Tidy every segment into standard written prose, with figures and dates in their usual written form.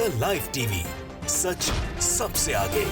The live TV, सच सबसे आगे।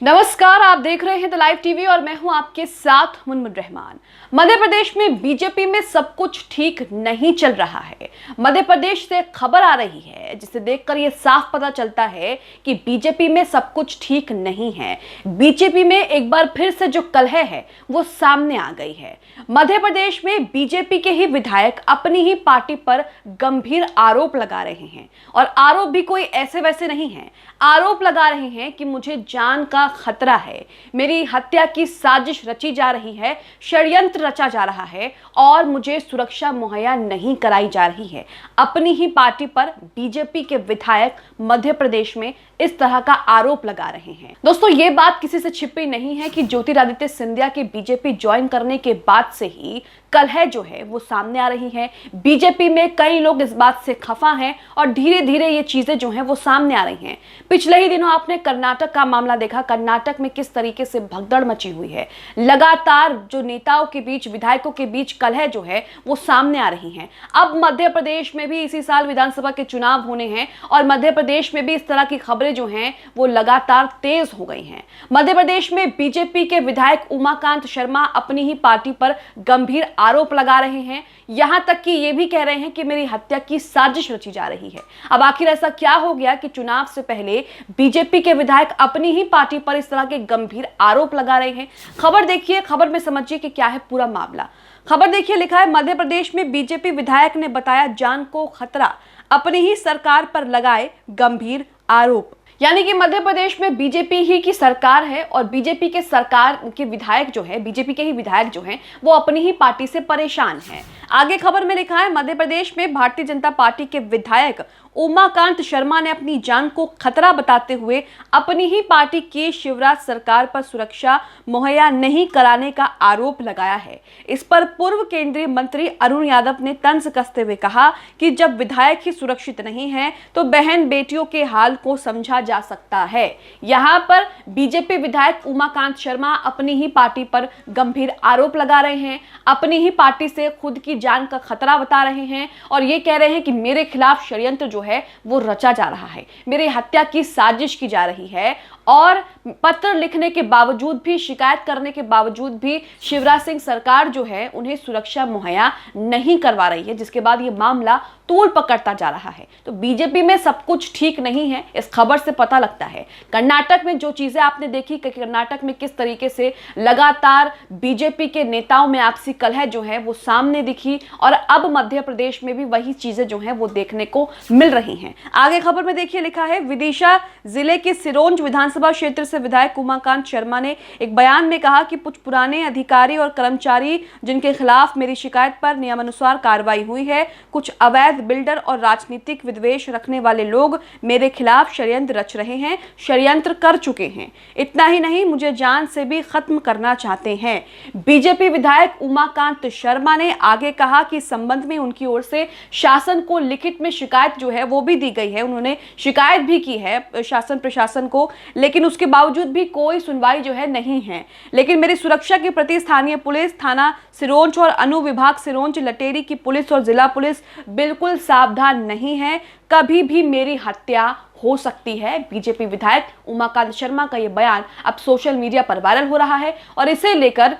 नमस्कार, आप देख रहे हैं द लाइव टीवी और मैं हूं आपके साथ मुनमुन रहमान। मध्य प्रदेश में बीजेपी में सब कुछ ठीक नहीं चल रहा है। मध्य प्रदेश से खबर आ रही है जिसे देखकर यह साफ पता चलता है कि बीजेपी में सब कुछ ठीक नहीं है। बीजेपी में एक बार फिर से जो कलह है वो सामने आ गई है। मध्य प्रदेश में बीजेपी के ही विधायक अपनी ही पार्टी पर गंभीर आरोप लगा रहे हैं और आरोप भी कोई ऐसे वैसे नहीं है। आरोप लगा रहे हैं कि मुझे जान का खतरा है, मेरी हत्या की साजिश रची जा रही है, षड्यंत्र रचा जा रहा है और मुझे सुरक्षा मुहैया नहीं कराई जा रही है। अपनी ही पार्टी पर बीजेपी के विधायक मध्य प्रदेश में इस तरह का आरोप लगा रहे हैं। दोस्तों, ये बात किसी से छिपी नहीं है कि ज्योतिरादित्य सिंधिया के बीजेपी ज्वाइन करने के बाद से ही कलह जो है वो सामने आ रही है। बीजेपी में कई लोग इस बात से खफा हैं और धीरे धीरे ये चीजें जो हैं वो सामने आ रही हैं। पिछले ही दिनों आपने कर्नाटक का मामला देखा, कर्नाटक में किस तरीके से भगदड़ मची हुई है। लगातार जो नेताओं के बीच, विधायकों के बीच कलह जो है वो सामने आ रही है। अब मध्य प्रदेश में भी इसी साल विधानसभा के चुनाव होने हैं और मध्य प्रदेश में भी इस तरह की खबरें जो हैं वो लगातार तेज हो गई हैं। मध्य प्रदेश में बीजेपी के विधायक उमाकांत शर्मा अपनी ही पार्टी पर गंभीर आरोप लगा रहे हैं। यहां तक कि ये भी कह रहे हैं कि मेरी हत्या की साजिश रची जा रही है। अब आखिर ऐसा क्या हो गया कि चुनाव से पहले बीजेपी के विधायक अपनी ही पार्टी पर इस तरह के गंभीर आरोप लगा रहे हैं? खबर देखिए, खबर में समझिए कि क्या है पूरा मामला। खबर देखिए, लिखा है मध्य प्रदेश में बीजेपी विधायक ने बताया जान को खतरा, अपनी ही सरकार पर लगाए गंभीर आरोप। यानी कि मध्य प्रदेश में बीजेपी ही की सरकार है और बीजेपी के सरकार के विधायक जो है, बीजेपी के ही विधायक जो हैं वो अपनी ही पार्टी से परेशान हैं। आगे खबर में लिखा है मध्य प्रदेश में भारतीय जनता पार्टी के विधायक उमाकांत शर्मा ने अपनी जान को खतरा बताते हुए अपनी ही पार्टी की शिवराज सरकार पर सुरक्षा मुहैया नहीं कराने का आरोप लगाया है। इस पर पूर्व केंद्रीय मंत्री अरुण यादव ने तंज कसते हुए कहा कि जब विधायक ही सुरक्षित नहीं है तो बहन बेटियों के हाल को समझा जा सकता है। यहाँ पर बीजेपी विधायक उमाकांत शर्मा अपनी ही पार्टी पर गंभीर आरोप लगा रहे हैं, अपनी ही पार्टी से खुद की जान का खतरा बता रहे हैं और ये कह रहे हैं कि मेरे खिलाफ षड्यंत्र जो है वो रचा जा रहा है, मेरी हत्या की साजिश की जा रही है। और पत्र लिखने के बावजूद भी, शिकायत करने के बावजूद भी शिवराज सिंह सरकार जो है उन्हें सुरक्षा मुहैया नहीं करवा रही है, जिसके बाद ये मामला तूल पकड़ता जा रहा है। तो बीजेपी में सब कुछ ठीक नहीं है, इस खबर से पता लगता है। कर्नाटक में जो चीजें आपने देखी कि कर्नाटक में किस तरीके से लगातार बीजेपी के नेताओं में आपसी कलह जो है वो सामने दिखी और अब मध्य प्रदेश में भी वही चीजें जो हैं वो देखने को मिल रही हैं। आगे खबर में देखिए, लिखा है विदिशा जिले के सिरोंज विधानसभा क्षेत्र से विधायक उमाकांत शर्मा ने एक बयान में कहा कि कुछ पुराने अधिकारी और कर्मचारी जिनके खिलाफ मेरी शिकायत पर नियमानुसार कार्रवाई हुई है, कुछ अवैध बिल्डर और राजनीतिक विद्वेष रखने वाले लोग मेरे खिलाफ षड्यंत्र रच रहे हैं, षड्यंत्र कर चुके हैं। इतना ही नहीं, मुझे जान से भी खत्म करना चाहते हैं। बीजेपी विधायक उमाकांत शर्मा ने आगे कहा कि इस संबंध में उनकी ओर से शासन को लिखित में शिकायत जो है वो भी दी गई है। उन्होंने शिकायत भी की है शासन प्रशासन को, लेकिन उसके बावजूद भी कोई सुनवाई जो है नहीं है। लेकिन मेरी सुरक्षा के प्रति स्थानीय पुलिस, थाना सिरोंज और अनुविभाग सिरोंज, लटेरी की पुलिस और जिला पुलिस बिल्कुल सावधान नहीं है। कभी भी मेरी हत्या हो सकती है। बीजेपी विधायक उमाकांत शर्मा का यह बयान अब सोशल मीडिया पर वायरल हो रहा है और इसे लेकर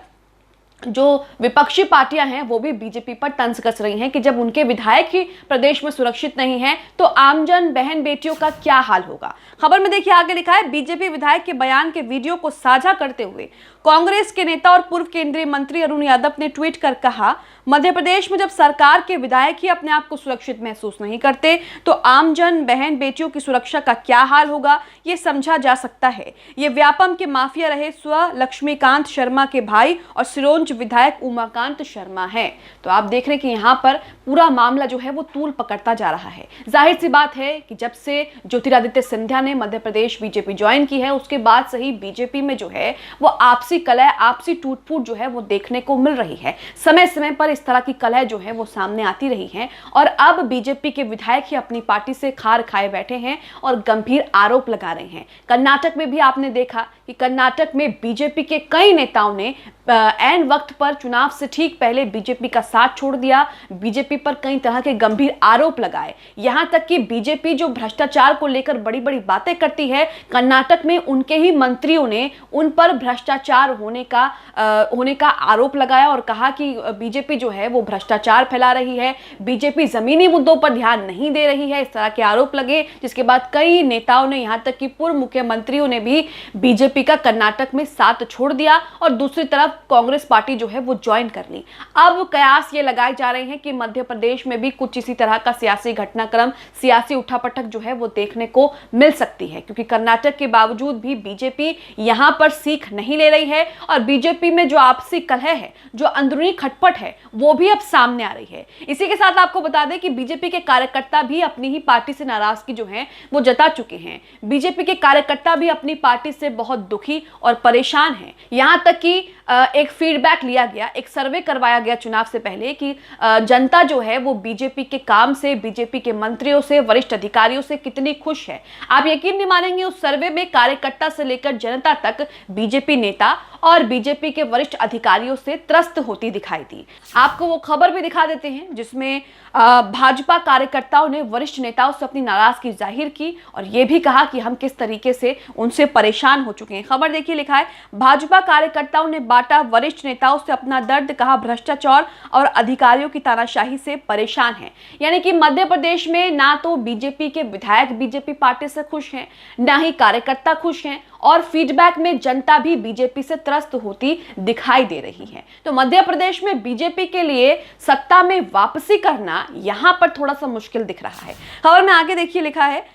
जो विपक्षी पार्टियां हैं वो भी बीजेपी पर तंज कस रही हैं कि जब उनके विधायक ही प्रदेश में सुरक्षित नहीं हैं तो आमजन बहन बेटियों का क्या हाल होगा। खबर में देखिए, आगे लिखा है बीजेपी विधायक के बयान के वीडियो को साझा करते हुए कांग्रेस के नेता और पूर्व केंद्रीय मंत्री अरुण यादव ने ट्वीट कर कहा, मध्य प्रदेश में जब सरकार के विधायक ही अपने आप को सुरक्षित महसूस नहीं करते तो आमजन बहन बेटियों की सुरक्षा का क्या हाल होगा, ये समझा जा सकता है। ये व्यापम के माफिया रहे स्व लक्ष्मीकांत शर्मा के भाई और सिरोंज विधायक उमाकांत शर्मा है। तो आप देख रहे हैं कि यहाँ पर पूरा मामला जो है वो तूल पकड़ता जा रहा है। जाहिर सी बात है कि जब से ज्योतिरादित्य सिंधिया ने मध्य प्रदेश बीजेपी ज्वाइन की है उसके बाद से ही बीजेपी में जो है वो आपसी कलह, आपसी टूट फूट जो है वो देखने को मिल रही है। समय समय पर इस तरह की कलह जो है वो सामने आती रही है और अब बीजेपी के विधायक ही अपनी पार्टी से खार खाए बैठे हैं और गंभीर आरोप लगा रहे हैं। कर्नाटक में भी आपने देखा कि कर्नाटक में बीजेपी के कई नेताओं ने एन वक्त पर चुनाव से ठीक पहले बीजेपी का साथ छोड़ दिया, बीजेपी पर कई तरह के गंभीर आरोप लगाए। यहां तक कि बीजेपी जो भ्रष्टाचार को लेकर बड़ी बड़ी बातें करती है, कर्नाटक में उनके ही मंत्रियों ने उन पर भ्रष्टाचार होने का आरोप लगाया और कहा कि बीजेपी जो है वो भ्रष्टाचार फैला रही है, बीजेपी जमीनी मुद्दों पर ध्यान नहीं दे रही है। इस तरह के आरोप लगे, जिसके बाद कई नेताओं ने, यहां तक कि पूर्व मुख्यमंत्रियों ने भी बीजेपी का कर्नाटक में साथ छोड़ दिया और दूसरी तरफ कांग्रेस पार्टी जो है वो ज्वाइन कर ली। अब कयास ये लगाए जा रहे हैं कि मध्य प्रदेश में भी कुछ इसी तरह का सियासी घटनाक्रम, सियासी उठापटक जो है वो देखने को मिल सकती है, क्योंकि कर्नाटक के बावजूद भी बीजेपी यहां पर सीख नहीं ले रही है और बीजेपी में जो आपसी कलह है, जो अंदरूनी खटपट है, वो भी अब सामने आ रही है। इसी के साथ आपको बता दें कि बीजेपी के कार्यकर्ता भी अपनी ही पार्टी से नाराजगी जो है वो जता चुके हैं। बीजेपी के कार्यकर्ता भी अपनी पार्टी से बहुत दुखी और परेशान हैं। यहां तक कि एक फीडबैक लिया गया, एक सर्वे करवाया गया चुनाव से पहले कि जनता जो है वो बीजेपी के काम से, बीजेपी के मंत्रियों से, वरिष्ठ अधिकारियों से कितनी खुश है। आप यकीन नहीं मानेंगे, उस सर्वे में कार्यकर्ता से लेकर जनता तक बीजेपी नेता और बीजेपी के वरिष्ठ अधिकारियों से त्रस्त होती दिखाई दी। आपको वो खबर भी दिखा देते हैं जिसमें भाजपा कार्यकर्ताओं ने वरिष्ठ नेताओं से अपनी नाराजगी जाहिर की और ये भी कहा कि हम किस तरीके से उनसे परेशान हो चुके हैं। खबर देखिए, लिखा है, भाजपा कार्यकर्ताओं ने बांटा वरिष्ठ नेताओं से अपना दर्द, कहा भ्रष्टाचार और अधिकारियों की तानाशाही से परेशान है। यानी कि मध्य प्रदेश में ना तो बीजेपी के विधायक बीजेपी पार्टी से खुश हैं, ना ही कार्यकर्ता खुश हैं और फीडबैक में जनता भी बीजेपी से त्रस्त होती दिखाई दे रही है। तो मध्य प्रदेश में बीजेपी के लिए सत्ता में वापसी करना यहां पर थोड़ा सा मुश्किल दिख रहा है। खबर में आगे देखिए, लिखा है,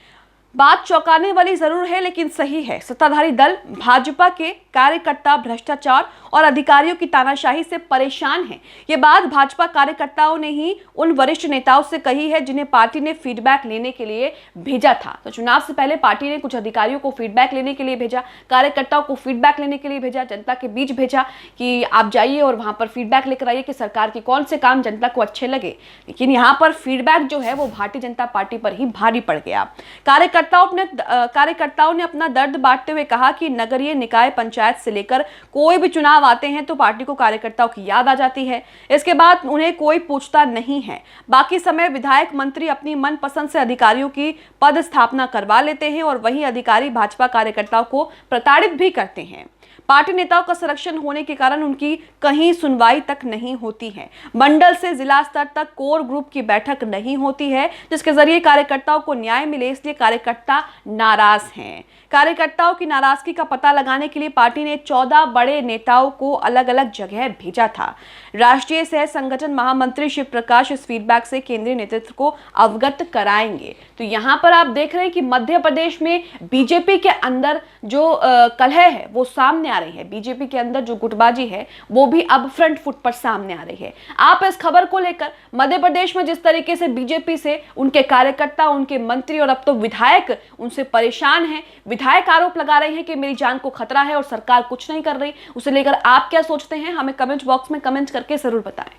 बात चौंकाने वाली जरूर है लेकिन सही है, सत्ताधारी दल भाजपा के कार्यकर्ता भ्रष्टाचार और अधिकारियों की तानाशाही से परेशान हैं। ये बात भाजपा कार्यकर्ताओं ने ही उन वरिष्ठ नेताओं से कही है जिन्हें पार्टी ने फीडबैक लेने के लिए भेजा था। तो चुनाव से पहले पार्टी ने कुछ अधिकारियों को फीडबैक लेने के लिए भेजा, कार्यकर्ताओं को फीडबैक लेने के लिए भेजा, जनता के बीच भेजा कि आप जाइए और वहां पर फीडबैक लेकर आइए कि सरकार के कौन से काम जनता को अच्छे लगे। लेकिन यहाँ पर फीडबैक जो है वो भारतीय जनता पार्टी पर ही भारी पड़ गया। कार्यकर्ताओं ने अपना दर्द बांटते हुए कहा कि नगरीय निकाय पंचायत से लेकर कोई भी चुनाव आते हैं तो पार्टी को कार्यकर्ताओं की याद आ जाती है। इसके बाद उन्हें कोई पूछता नहीं है। बाकी समय विधायक मंत्री अपनी मनपसंद से अधिकारियों की पद स्थापना करवा लेते हैं और वही अधिकारी भाजपा कार्यकर्ताओं को प्रताड़ित भी करते हैं। पार्टी नेताओं का संरक्षण होने के कारण उनकी कहीं सुनवाई तक नहीं होती है। मंडल से जिला स्तर तक कोर ग्रुप की बैठक नहीं होती है जिसके जरिए कार्यकर्ताओं को न्याय मिले, इसलिए कार्यकर्ता नाराज हैं। कार्यकर्ताओं की नाराजगी का पता लगाने के लिए पार्टी ने 14 बड़े नेताओं को अलग अलग जगह भेजा था। राष्ट्रीय सह संगठन महामंत्री शिव प्रकाश इस फीडबैक से केंद्रीय नेतृत्व को अवगत कराएंगे। तो यहाँ पर आप देख रहे हैं कि मध्य प्रदेश में बीजेपी के अंदर जो कलह है वो सामने आ रही है। बीजेपी के अंदर जो गुटबाजी है वो भी अब फ्रंट फुट पर सामने आ रही है। आप इस खबर को लेकर मध्य प्रदेश में जिस तरीके से बीजेपी से उनके कार्यकर्ता, उनके मंत्री और अब तो विधायक उनसे परेशान हैं, विधायक आरोप लगा रहे हैं कि मेरी जान को खतरा है और सरकार कुछ नहीं कर रही, उसे लेकर आप क्या सोचते हैं हमें कमेंट बॉक्स में कमेंट करके जरूर बताएं।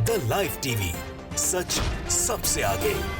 द लाइव टीवी, सच सबसे आगे।